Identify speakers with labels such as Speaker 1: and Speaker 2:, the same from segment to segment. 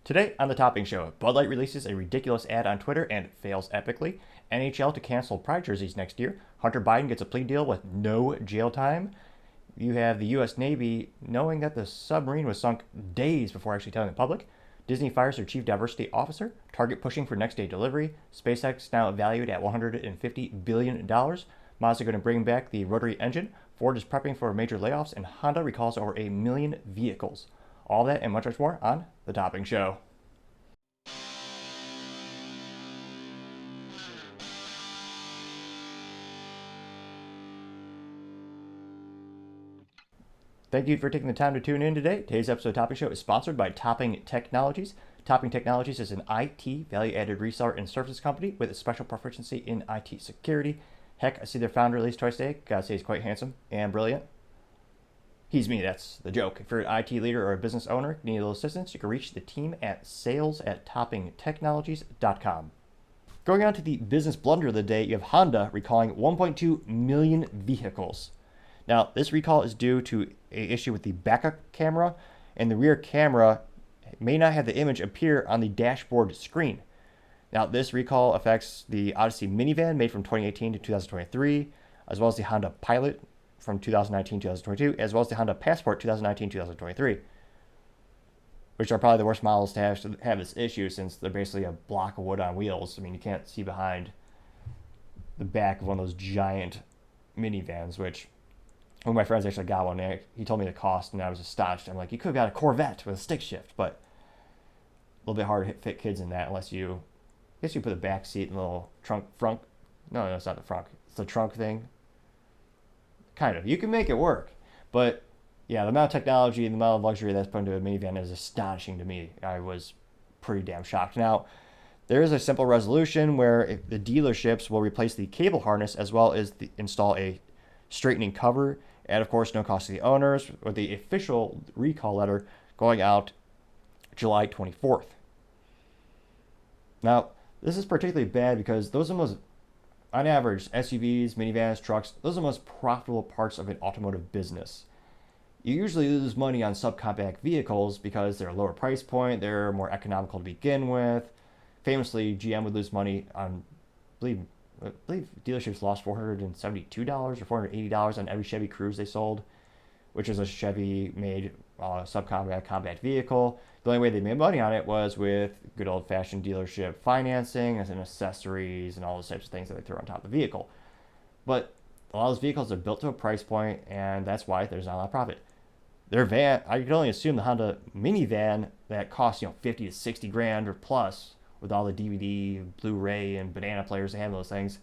Speaker 1: Today on the Topping Show, Bud Light releases a ridiculous ad on Twitter and fails epically. NHL to cancel Pride jerseys next year. Hunter Biden gets a plea deal with no jail time. You have the U.S. Navy knowing that the submarine was sunk days before actually telling the public. Disney fires their chief diversity officer. Target pushing for next day delivery. SpaceX now valued at $150 billion. Mazda going to bring back the rotary engine. Ford is prepping for major layoffs, and Honda recalls over 1 million vehicles. All that and much more on The Topping Show. Thank you for taking the time to tune in today. Today's episode of Topping Show is sponsored by Topping Technologies. Topping Technologies is an IT value-added reseller and services company with a special proficiency in IT security. Heck, I see their founder released twice today. Gotta say he's quite handsome and brilliant. He's me, that's the joke. If you're an IT leader or a business owner, need a little assistance, you can reach the team at sales@toppingtechnologies.com. Going on to the business blunder of the day, you have Honda recalling 1.2 million vehicles. Now, this recall is due to an issue with the backup camera, and the rear camera may not have the image appear on the dashboard screen. Now, this recall affects the Odyssey minivan made from 2018 to 2023, as well as the Honda Pilot from 2019-2022, as well as the Honda Passport 2019-2023, which are probably the worst models to have this issue since they're basically a block of wood on wheels. I mean, you can't see behind the back of one of those giant minivans, which one of my friends actually got one. He told me the cost, and I was astonished. I'm like, you could have got a Corvette with a stick shift, but a little bit hard to fit kids in that unless you, I guess you put the back seat in the little front. No, it's not the front. It's the trunk thing. Kind of. You can make it work. But yeah, the amount of technology and the amount of luxury that's put into a minivan is astonishing to me. I was pretty damn shocked. Now, there is a simple resolution where the dealerships will replace the cable harness as well as install a straightening cover, and of course no cost to the owners, with the official recall letter going out July 24th. Now, this is particularly bad because those are the most, on average, SUVs, minivans, trucks, those are the most profitable parts of an automotive business. You usually lose money on subcompact vehicles because they're a lower price point, they're more economical to begin with. Famously, GM would lose money on, I believe dealerships lost $472 or $480 on every Chevy Cruze they sold, which is a Chevy-made subcompact compact vehicle. The only way they made money on it was with good old-fashioned dealership financing and accessories and all those types of things that they throw on top of the vehicle. But a lot of those vehicles are built to a price point, and that's why there's not a lot of profit. Their van, I can only assume the Honda minivan that costs 50 to 60 grand or plus, with all the DVD, Blu-ray, and banana players they have those things,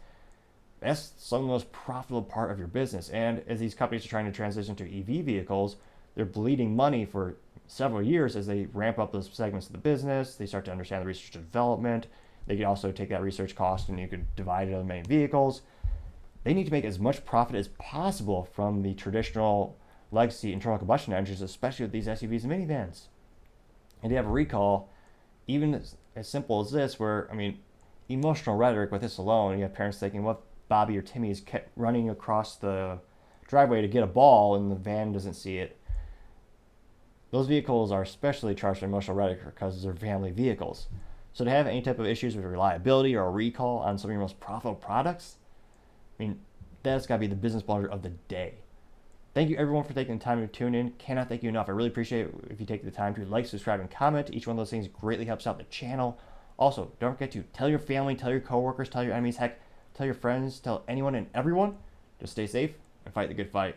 Speaker 1: that's some of the most profitable part of your business. And as these companies are trying to transition to EV vehicles, they're bleeding money for several years as they ramp up those segments of the business. They start to understand the research and development. They can also take that research cost and you could divide it on many vehicles. They need to make as much profit as possible from the traditional legacy internal combustion engines, especially with these SUVs and minivans. And they have a recall, even as simple as this, where, I mean, emotional rhetoric with this alone, you have parents thinking, what, Bobby or Timmy is kept running across the driveway to get a ball and the van doesn't see it. Those vehicles are especially charged with emotional rhetoric because they're family vehicles. So to have any type of issues with reliability or a recall on some of your most profitable products, I mean, that's got to be the business blunder of the day. Thank you everyone for taking the time to tune in. Cannot thank you enough. I really appreciate it if you take the time to like, subscribe, and comment. Each one of those things greatly helps out the channel. Also, don't forget to tell your family, tell your coworkers, tell your enemies, heck, tell your friends, tell anyone and everyone. Just stay safe and fight the good fight.